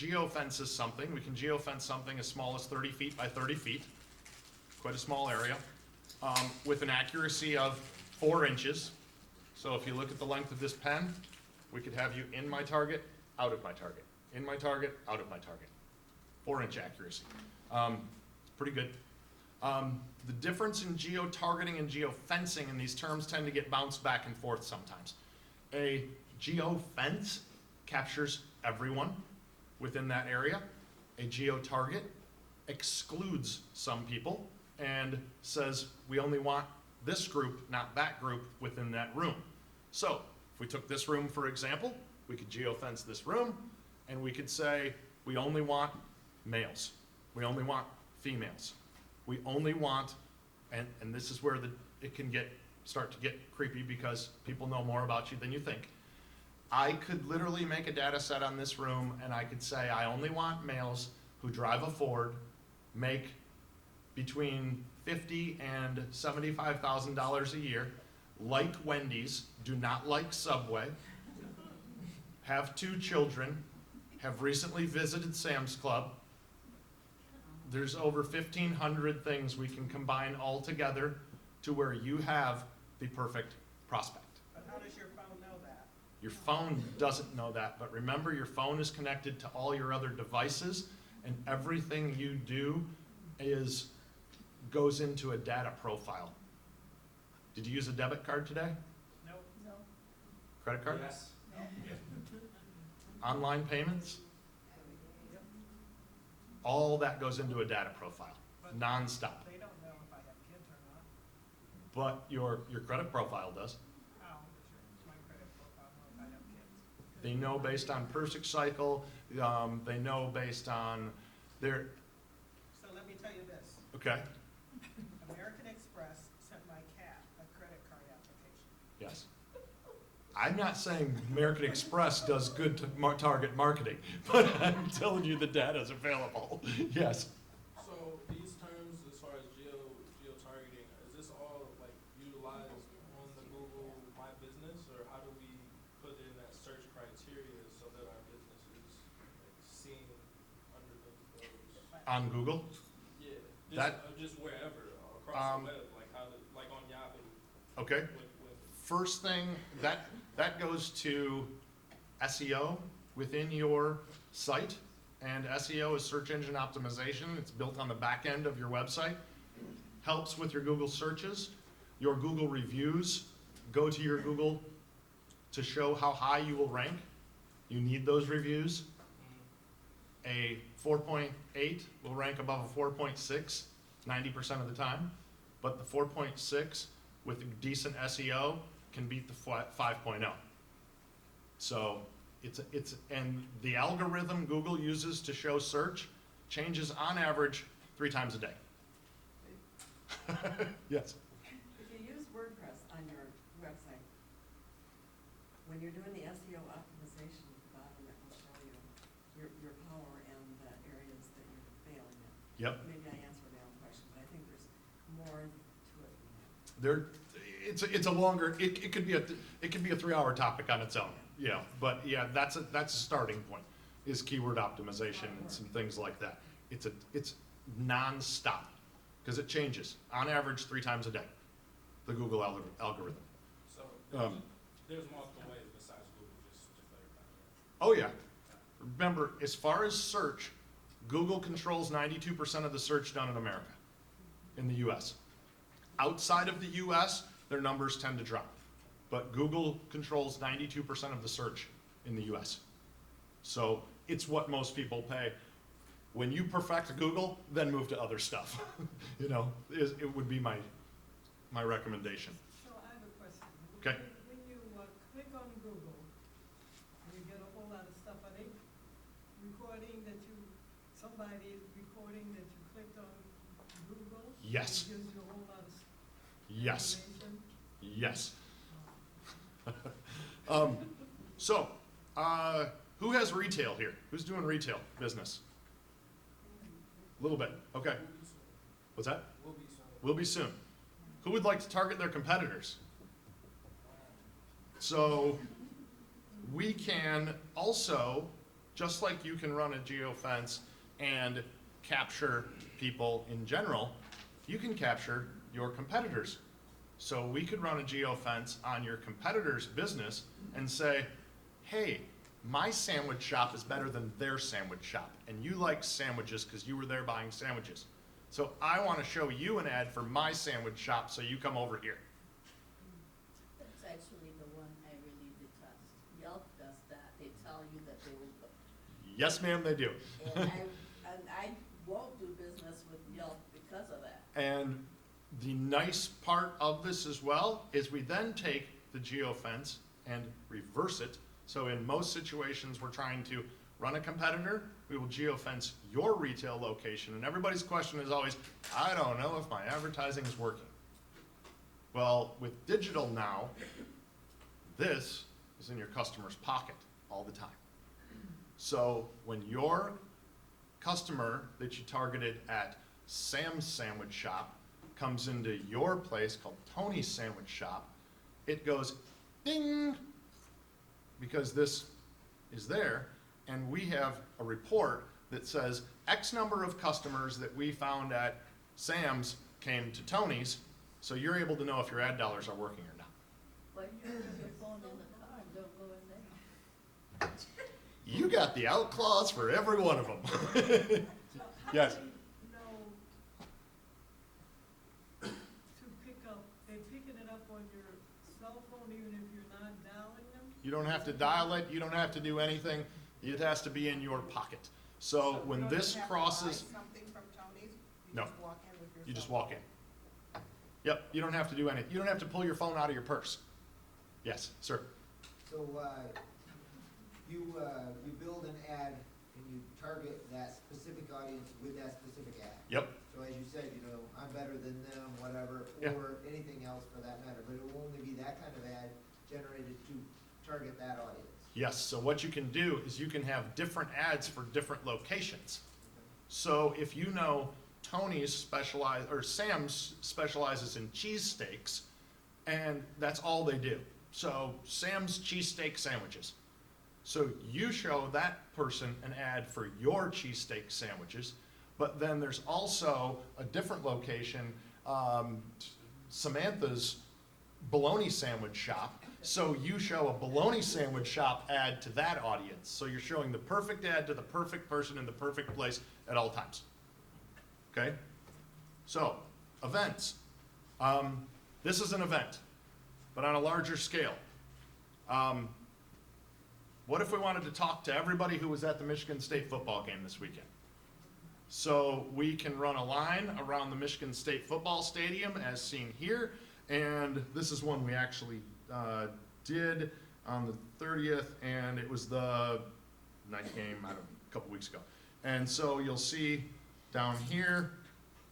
geofence is something. We can geofence something as small as 30 feet by 30 feet, quite a small area, with an accuracy of 4 inches. So if you look at the length of this pen, we could have you in my target, out of my target, in my target, out of my target. 4-inch accuracy. Pretty good. The difference in geo-targeting and geo-fencing, and these terms tend to get bounced back and forth sometimes. A geo-fence captures everyone within that area. A geo-target excludes some people and says we only want this group, not that group, within that room. So if we took this room, for example, we could geo-fence this room, and we could say we only want males. We only want females. We only want, and this is where it can start to get creepy because people know more about you than you think. I could literally make a data set on this room, and I could say I only want males who drive a Ford, make between $50,000 and $75,000 a year, like Wendy's, do not like Subway, have 2 children, have recently visited Sam's Club. There's over 1,500 things we can combine all together to where you have the perfect prospect. But how does your phone know that? Your phone doesn't know that, but remember your phone is connected to all your other devices, and everything you do goes into a data profile. Did you use a debit card today? Nope. No. Credit card? Yes. Online payments? All that goes into a data profile, nonstop. They don't know if I have kids or not. But your credit profile does. How does my credit profile know if I have kids? They know based on purchase cycle, they know based on their, So let me tell you this. okay, American Express sent my cat a credit card application. yes. I'm not saying American Express does good to target marketing, but I'm telling you the data is available, yes. So these terms, as far as geo-targeting, is this all like utilized on the Google My Business, or how do we put in that search criteria so that our business is like seen under those? On Google, Yeah, just wherever across the web, like like on Yahoo. okay. With First thing, that goes to SEO within your site, and SEO is search engine optimization. It's built on the back end of your website. Helps with your Google searches. Your Google reviews go to your Google to show how high you will rank. You need those reviews. A 4.8 will rank above a 4.6 90% of the time, but the 4.6 with decent SEO can beat the 5.0. So and the algorithm Google uses to show search changes on average 3 times a day. Yes. If you use WordPress on your website, when you're doing the SEO optimization at the bottom, it will show you your power and the areas that you're failing in. Yep. Maybe I answered my own question, but I think there's more to it than that. It's a longer. It could be a 3-hour topic on its own. Yeah, but yeah, that's a starting point. Is keyword optimization and some things like that. It's non-stop because it changes on average 3 times a day. The Google algorithm. So there's multiple ways besides Google, just to clarify. Oh yeah. Remember, as far as search, Google controls 92% of the search done in America, in the U.S. Outside of the U.S., their numbers tend to drop. But Google controls 92% of the search in the U.S. So it's what most people pay. When you perfect Google, then move to other stuff. It would be my recommendation. So I have a question. Okay. When you click on Google, you get a whole lot of stuff. Are they recording that somebody is recording that you clicked on Google? Yes. It gives you a whole lot of Yes. information? Yes. Who has retail here? Who's doing retail business? A little bit. Okay. What's that? Will be soon. Who would like to target their competitors? So we can also just like you can run a geofence and capture people in general, you can capture your competitors. So we could run a geofence on your competitor's business and say, hey, my sandwich shop is better than their sandwich shop, and you like sandwiches because you were there buying sandwiches. So I want to show you an ad for my sandwich shop, so you come over here. That's actually the one I really detest. Yelp does that. They tell you that they will, Yes, ma'am, they do. and I won't do business with Yelp because of that. And the nice part of this as well is we then take the geofence and reverse it. So in most situations, we're trying to run a competitor, we will geofence your retail location. And everybody's question is always, I don't know if my advertising is working. Well, with digital now, this is in your customer's pocket all the time. So when your customer that you targeted at Sam's Sandwich Shop comes into your place called Tony's Sandwich Shop, it goes ding, because this is there, and we have a report that says X number of customers that we found at Sam's came to Tony's, so you're able to know if your ad dollars are working or not. Why do you leave your phone in the car and don't go in there? You got the out clause for every one of them. So how Yes. do they know to pick up, they picking it up on your cell phone even if you're not dialing them? You don't have to dial it, you don't have to do anything, it has to be in your pocket. So when this crosses, Something from Tony's? No. You just walk in with your you just phone. walk in. Yep, you don't have to do anything, you don't have to pull your phone out of your purse. Yes, sir. So, you build an ad and you target that specific audience with that specific ad. Yep, So as you said, you know, I'm better than them, whatever, Yeah. or anything else for that matter, but it will only be that kind of ad generated to target that audience. yes, so what you can do is you can have different ads for different locations. So if you know Tony's or Sam's specializes in cheesesteaks, and that's all they do. So Sam's cheesesteak sandwiches. So you show that person an ad for your cheesesteak sandwiches, but then there's also a different location, Samantha's bologna sandwich shop. So you show a bologna sandwich shop ad to that audience. So you're showing the perfect ad to the perfect person in the perfect place at all times. Okay? So, events. This is an event, but on a larger scale. What if we wanted to talk to everybody who was at the Michigan State football game this weekend? So we can run a line around the Michigan State football stadium as seen here, and this is one we actually did on the 30th, and it was the night game, I don't know, a couple weeks ago. And so you'll see down here,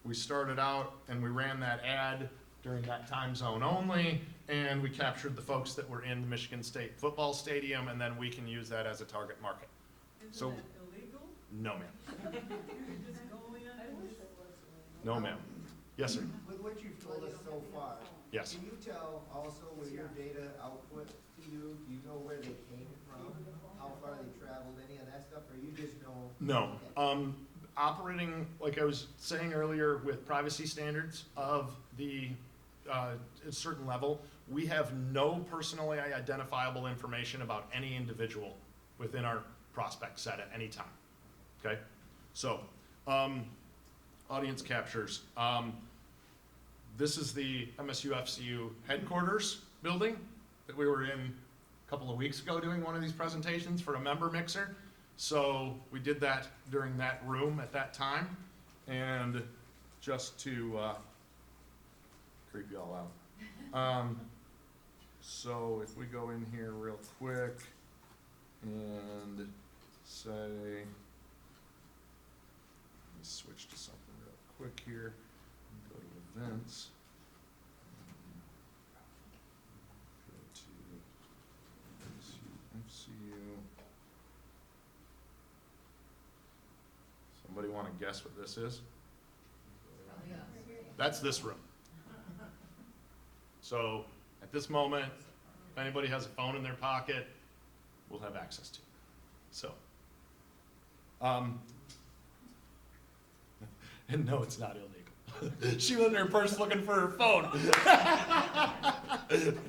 we started out and we ran that ad during that time zone only, and we captured the folks that were in the Michigan State football stadium, and then we can use that as a target market. So- Isn't that illegal? No, ma'am. You can just go in I and wish just. it was. No, ma'am. Yes, sir. With what you've told us so far, Yes. can you tell also with your data output to you, do you know where they came from? How far they traveled, any of that stuff, or you just know? No. Okay. Operating, like I was saying earlier, with privacy standards of the a certain level, we have no personally identifiable information about any individual within our prospect set at any time. Okay? So, audience captures. This is the MSUFCU headquarters building that we were in a couple of weeks ago doing one of these presentations for a member mixer. So we did that during that room at that time, and just to creep you all out. So if we go in here real quick and say, let me switch to something real quick here, and go to events. Go to MSUFCU. Somebody wanna guess what this is? That's this room. So, at this moment, if anybody has a phone in their pocket, we'll have access to it. So, And no, it's not illegal. She went in her purse looking for her phone.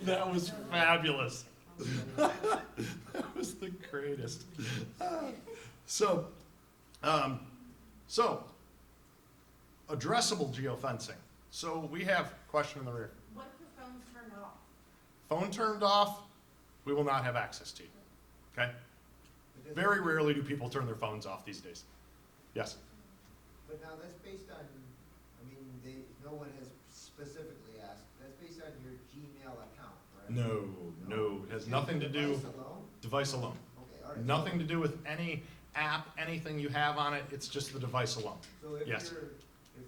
That was fabulous. That was the greatest. So, addressable geofencing. So we have question in the rear. What if your phone's turned off? Phone turned off, we will not have access to you. Okay? But does Very that- rarely do people turn their phones off these days. Yes? But now that's based on, I mean, no one has specifically asked, that's based on your Gmail account, correct? No, it has Just nothing the to do, device alone? device alone. Okay, all right. Nothing to do with any app, anything you have on it, it's just the device alone. So if Yes.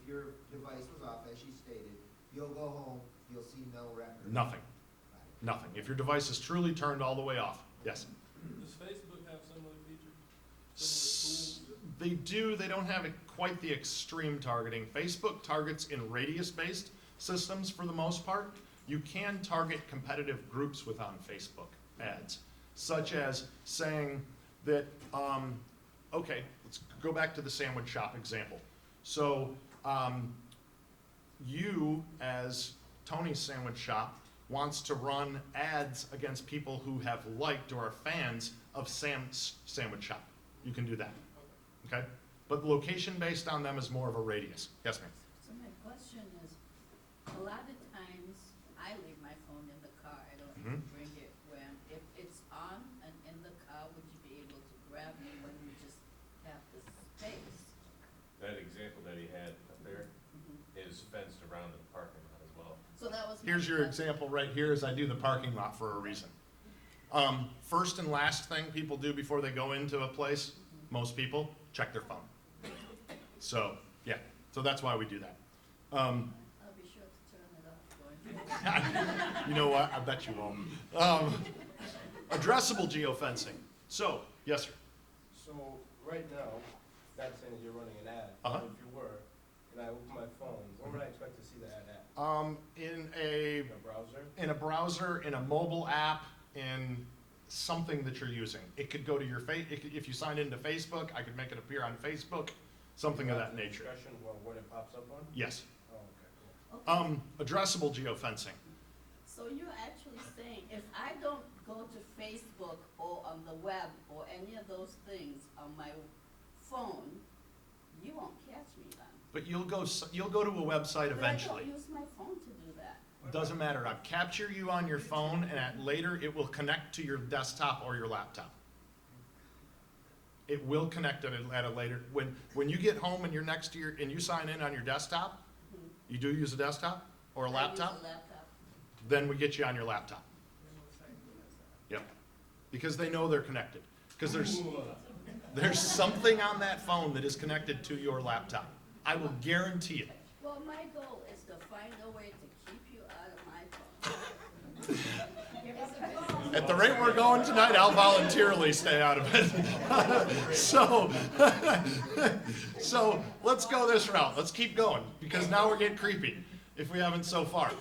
your device was off, as she stated, you'll go home, you'll see no record? Nothing, nothing. If your device is truly turned all the way off, yes. Does Facebook have similar features? S- Similar tools? They do, they don't have quite the extreme targeting. Facebook targets in radius-based systems for the most part. You can target competitive groups with on Facebook ads, such as saying that, okay, let's go back to the sandwich shop example. So, you, as Tony's Sandwich Shop, wants to run ads against people who have liked or are fans of Sam's Sandwich Shop. You can do that, okay? But location based on them is more of a radius. Yes, ma'am? So my question is, a lot of times, I leave my phone in the car, I don't Mhm. bring it when, if it's on and in the car, would you be able to grab me when you just have the space? That example that he had up there Mhm. is fenced around in the parking lot as well. So that was. my Here's your question. example right here is I do the parking lot for a reason. First and last thing people do before they go into a place, most people, check their phone. So, yeah, so that's why we do that. I'll be sure to turn it off going. You know what, I bet you won't. Addressable geofencing. So, yes, sir. So, right now, not saying that you're running an ad, Uh-huh. but if you were, and I open my phone, where would I expect to see the ad at? In In a browser? a browser, in a mobile app, in something that you're using. It could go to your if you sign into Facebook, I could make it appear on Facebook, something of that nature. Discussion, what it pops up on? Yes. Oh, okay, cool. Okay. Addressable geofencing. So you're actually saying, if I don't go to Facebook or on the web or any of those things on my phone, you won't catch me then? But you'll go to a website eventually. But I don't use my phone to do that. Doesn't matter. I'll capture you on your phone, and later it will connect to your desktop or your laptop. It will connect at a later. When you get home and you're next to and you sign in on your desktop, Mhm. you do use a desktop or a I laptop, use a laptop. then we get you on your laptop. Yep. Because they know they're connected. Because there's something on that phone that is connected to your laptop. I will guarantee it. Well, my goal is to find a way to keep you out of my phone. At the rate we're going tonight, I'll voluntarily stay out of it. So let's go this route. Let's keep going because now we're getting creepy if we haven't so far.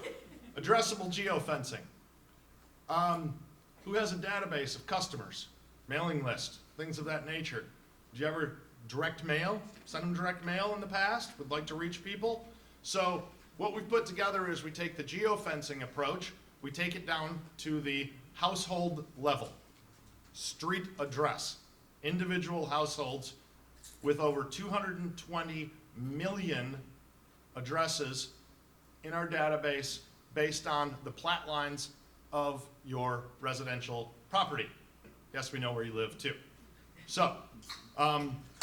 Addressable geofencing. Who has a database of customers, mailing list, things of that nature? Did you ever direct mail? Send them direct mail in the past? Would like to reach people? So what we've put together is we take the geofencing approach, we take it down to the household level, street address, individual households with over 220 million addresses in our database based on the plat lines of your residential property. Yes, we know where you live too. So,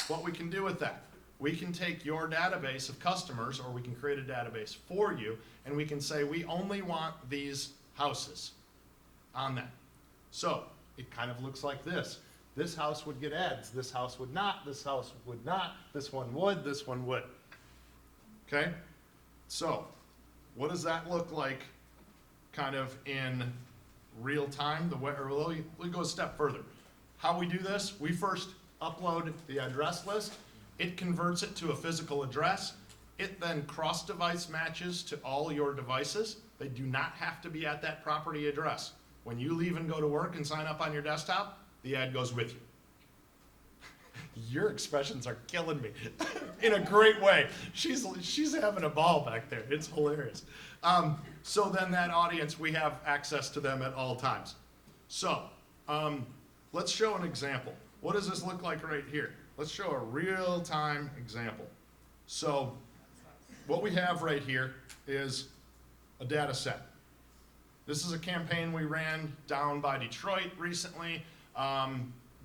what we can do with that, we can take your database of customers, or we can create a database for you, and we can say we only want these houses on that. So, it kind of looks like this. This house would get ads, this house would not, this house would not, this one would, this one would. Okay? So, what does that look like kind of in real time? We'll go a step further. How we do this, we first upload the address list, it converts it to a physical address, it then cross-device matches to all your devices. They do not have to be at that property address. When you leave and go to work and sign up on your desktop, the ad goes with you. Your expressions are killing me in a great way. She's having a ball back there. It's hilarious. So then that audience, we have access to them at all times. So let's show an example. What does this look like right here? Let's show a real-time example. So what we have right here is a data set. This is a campaign we ran down by Detroit recently.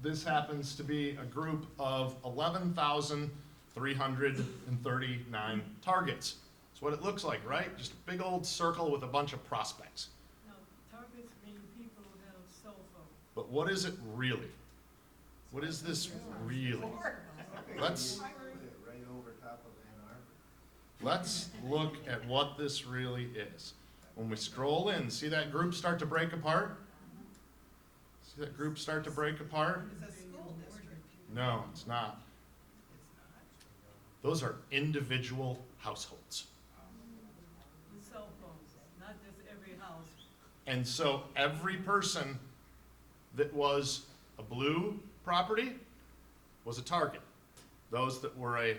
This happens to be a group of 11,339 targets. That's what it looks like, right? Just a big old circle with a bunch of prospects. Now, targets mean people who have cell phones. But what is it really? What is this really? Let's Right over top of Ann Arbor. Let's look at what this really is. When we scroll in, see that group start to break apart? See that group start to break apart? It's a school district. No, it's not. Those are individual households. With cell phones, not just every house. And so every person that was a blue property was a target. Those that were a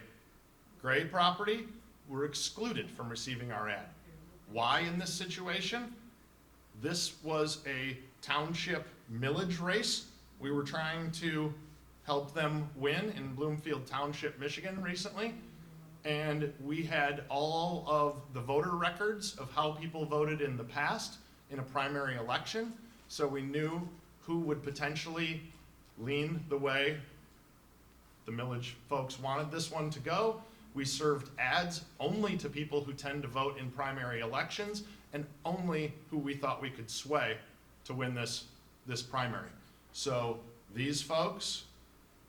gray property were excluded from receiving our ad. Why in this situation? This was a township millage race. We were trying to help them win in Bloomfield Township, Michigan recently. And we had all of the voter records of how people voted in the past in a primary election. So we knew who would potentially lean the way the millage folks wanted this one to go. We served ads only to people who tend to vote in primary elections and only who we thought we could sway to win this primary. So these folks,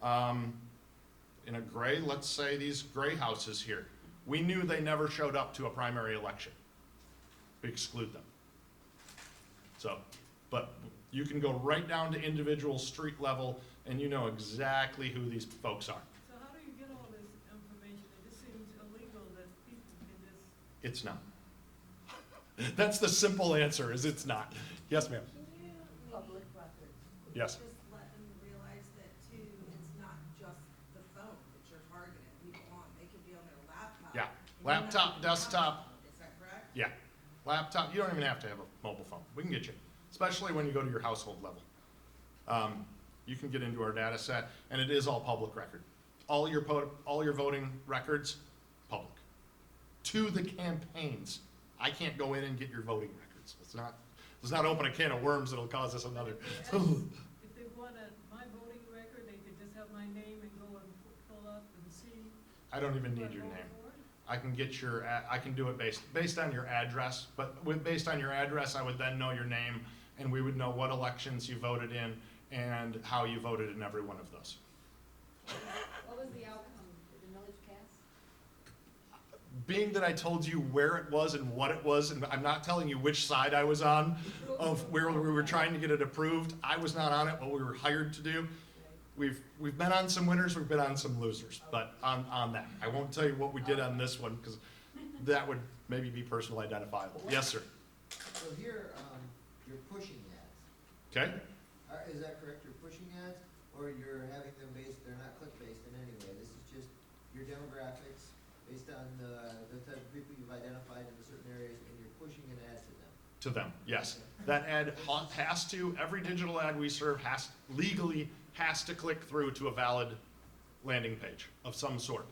in a gray, let's say these gray houses here, we knew they never showed up to a primary election. We exclude them. So, but you can go right down to individual street level and you know exactly who these folks are. So how do you get all this information? It just seems illegal that people can just, It's not. That's the simple answer, is it's not. Yes, ma'am. Can you Public record. Yes. just let them realize that too, it's not just the phone that you're targeting people on, they could be on their laptop. Yeah. and you don't have Laptop, to be desktop. on. Is that correct? Yeah. Laptop, you don't even have to have a mobile phone. We can get you, especially when you go to your household level. You can get into our data set, and it is all public record. All your voting records, public. To the campaigns. I can't go in and get your voting records. Let's not open a can of worms that'll cause us another. if they wanted my voting record, they could just have my name and go and pull up and see. I don't even who I need your voted name. for. I can get I can do it based on your address, but based on your address, I would then know your name, and we would know what elections you voted in and how you voted in every one of those. What was the outcome? Did the millage pass? Being that I told you where it was and what it was, and I'm not telling you which side I was on of where we were trying to get it approved, I was not on it, what we were hired to do. We've been on some winners, we've been on some losers, but on that. I won't tell you what we did on this one, because that would maybe be personal identifiable. Yes, sir. So here, you're pushing ads. Okay? Is that correct? You're pushing ads, or you're having them they're not click-based in any way? This is just your demographics based on the type of people you've identified in certain areas, and you're pushing an ad to them. To them, yes. That ad has to, every digital ad we serve legally has to click through to a valid landing page of some sort.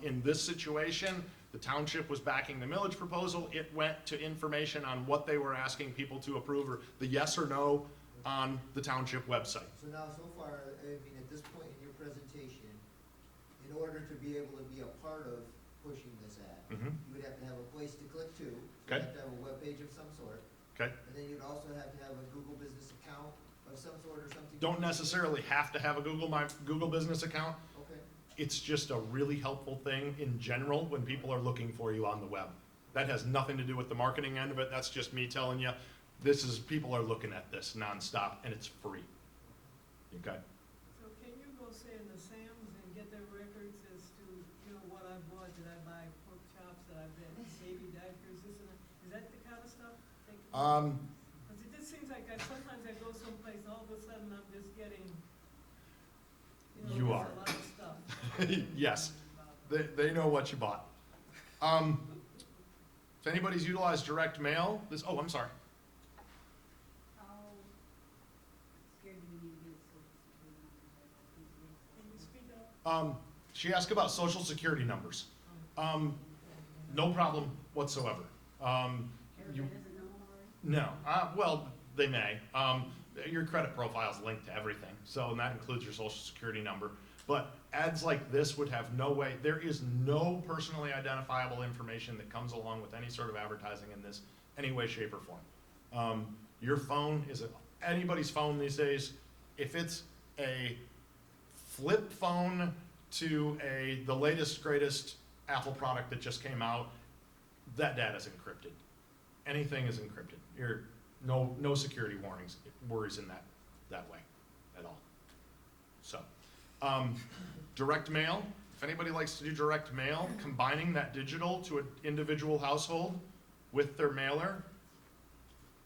In this situation, the township was backing the millage proposal. It went to information on what they were asking people to approve, or the yes or no on the township website. So now, so far, I mean, at this point in your presentation, in order to be able to be a part of pushing this ad, Mhm. you would have to have a place to click to. Okay. You have to have a web page of some sort, Okay? and then you'd also have to have a Google Business account of some sort or something. Don't necessarily have to have a Google Business account. Okay. It's just a really helpful thing in general when people are looking for you on the web. That has nothing to do with the marketing end of it. That's just me telling you, people are looking at this nonstop, and it's free. Okay? So can you go say in the Sam's and get their records as to, what I bought? Did I buy pork chops? Did I buy baby diapers? This and that? Is that the kind of stuff? Because it just seems like sometimes I go someplace, all of a sudden I'm just getting, You there's are. a lot of Yes, they know what you bought. If anybody's utilized direct mail, oh, I'm sorry. How scared do we need to be of social security numbers? Can you speak up? She asked about social security numbers. No problem whatsoever. You, Everybody doesn't know them already? no, well, they may. Your credit profile is linked to everything, so, and that includes your social security number. But ads like this would have no way, there is no personally identifiable information that comes along with any sort of advertising in this, any way, shape, or form. Your phone is anybody's phone these days. If it's a flip phone to the latest, greatest Apple product that just came out, that data's encrypted. Anything is encrypted. No security worries in that way at all. So, direct mail, if anybody likes to do direct mail, combining that digital to an individual household with their mailer,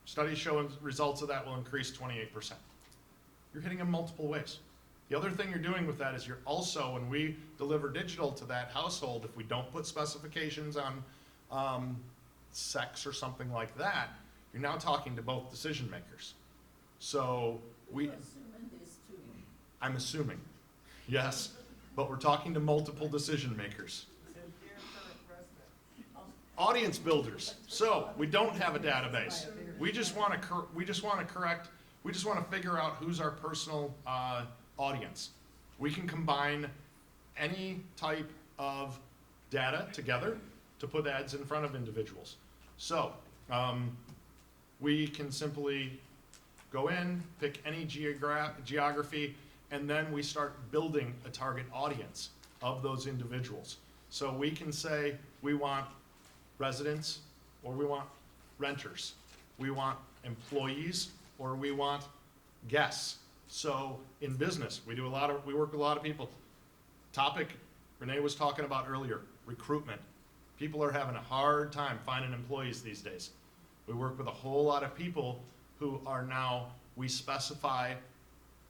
studies show results of that will increase 28%. You're hitting them multiple ways. The other thing you're doing with that is you're also, when we deliver digital to that household, if we don't put specifications on sex or something like that, you're now talking to both decision makers. So You're assuming this too. I'm assuming, yes, but we're talking to multiple decision makers. Audience builders. So we don't have a database. We just want to figure out who's our personal audience. We can combine any type of data together to put ads in front of individuals. So we can simply go in, pick any geography, and then we start building a target audience of those individuals. So we can say we want residents, or we want renters. We want employees, or we want guests. So in business, we work with a lot of people. Topic Renee was talking about earlier, recruitment. People are having a hard time finding employees these days. We work with a whole lot of people who are now, we specify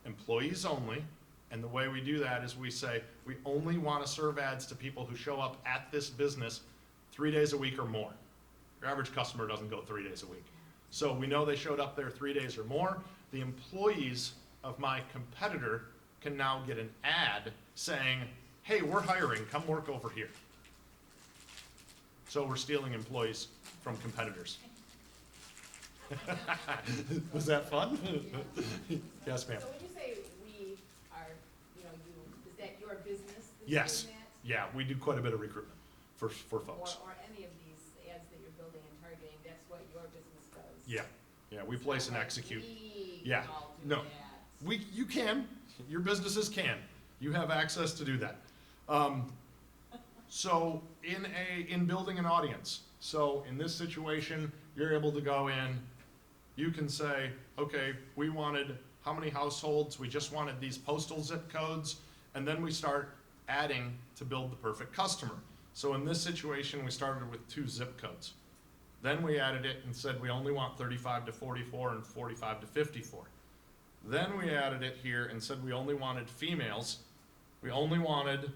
employees only, and the way we do that is we say, we only want to serve ads to people who show up at this business 3 days a week or more. Your average customer doesn't go 3 days a week. So we know they showed up there 3 days or more. The employees of my competitor can now get an ad saying, hey, we're hiring, come work over here. So we're stealing employees from competitors. Was that fun? Yes, ma'am. So when you say we are, is that your business that's Yes. doing that? Yeah, we do quite a bit of recruitment for folks. Or any of these ads that you're building and targeting, that's what your business does? Yeah, we It's place not and like execute. we Yeah, all do no. that. You can, your businesses can. You have access to do that. So in building an audience, so in this situation, you're able to go in, you can say, okay, we wanted how many households, we just wanted these postal zip codes, and then we start adding to build the perfect customer. So in this situation, we started with 2 zip codes. Then we added it and said we only want 35 to 44 and 45 to 54. Then we added it here and said we only wanted females. We only wanted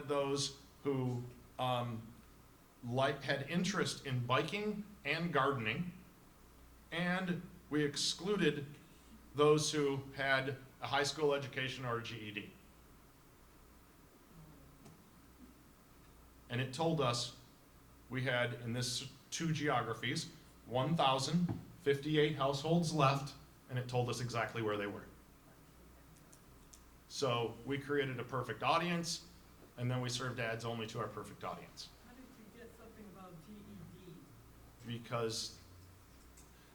those who had interest in biking and gardening, and we excluded those who had a high school education or a GED. And it told us we had, in this 2 geographies, 1,058 households left, and it told us exactly where they were. So we created a perfect audience, and then we served ads only to our perfect audience. How did you get something about GED? Because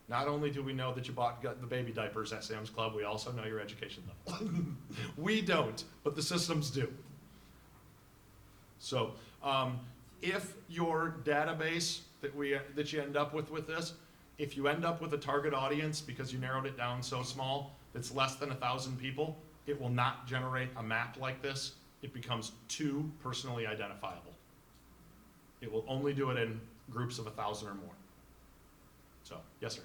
not only do we know that you bought the baby diapers at Sam's Club, we also know your education level. We don't, but the systems do. So if your database that you end up with this, if you end up with a target audience because you narrowed it down so small, that's less than 1,000 people, it will not generate a map like this. It becomes too personally identifiable. It will only do it in groups of 1,000 or more. So, yes, sir.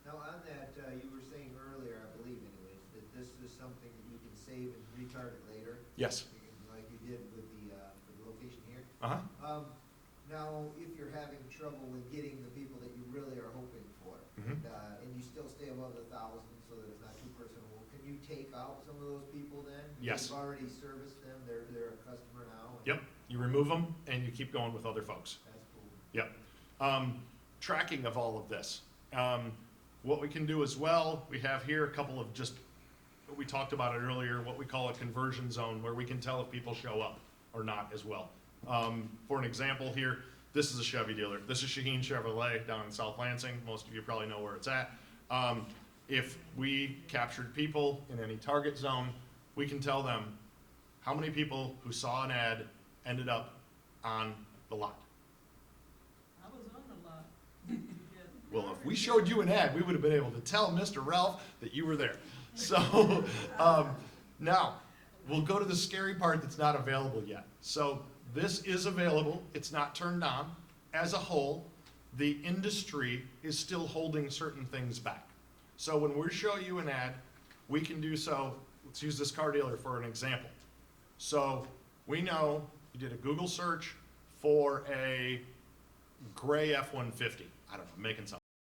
Now, on that, you were saying earlier, I believe anyways, that this is something that you can save and retarget later. Yes. Like you did with the location here. Uh-huh. Now, if you're having trouble with getting the people that you really are hoping for, Mhm. and you still stay above 1,000, so that it's not too personal, can you take out some of those people then? Yes. You've already serviced them, they're a customer now. and Yep, you remove them and you keep going with other folks. That's cool. Yep. Tracking of all of this. What we can do as well, we have here a couple of just, we talked about it earlier, what we call a conversion zone, where we can tell if people show up or not as well. For an example here, this is a Chevy dealer. This is Shaheen Chevrolet down in South Lansing. Most of you probably know where it's at. If we captured people in any target zone, we can tell them how many people who saw an ad ended up on the lot. I was on the lot. Yeah. Well, if we showed you an ad, we would have been able to tell Mr. Ralph that you were there. So, now, we'll go to the scary part that's not available yet. So, this is available, it's not turned on. As a whole, the industry is still holding certain things back. So when we show you an ad, we can do so, let's use this car dealer for an example. So, we know you did a Google search for a gray F-150. I don't know, I'm making something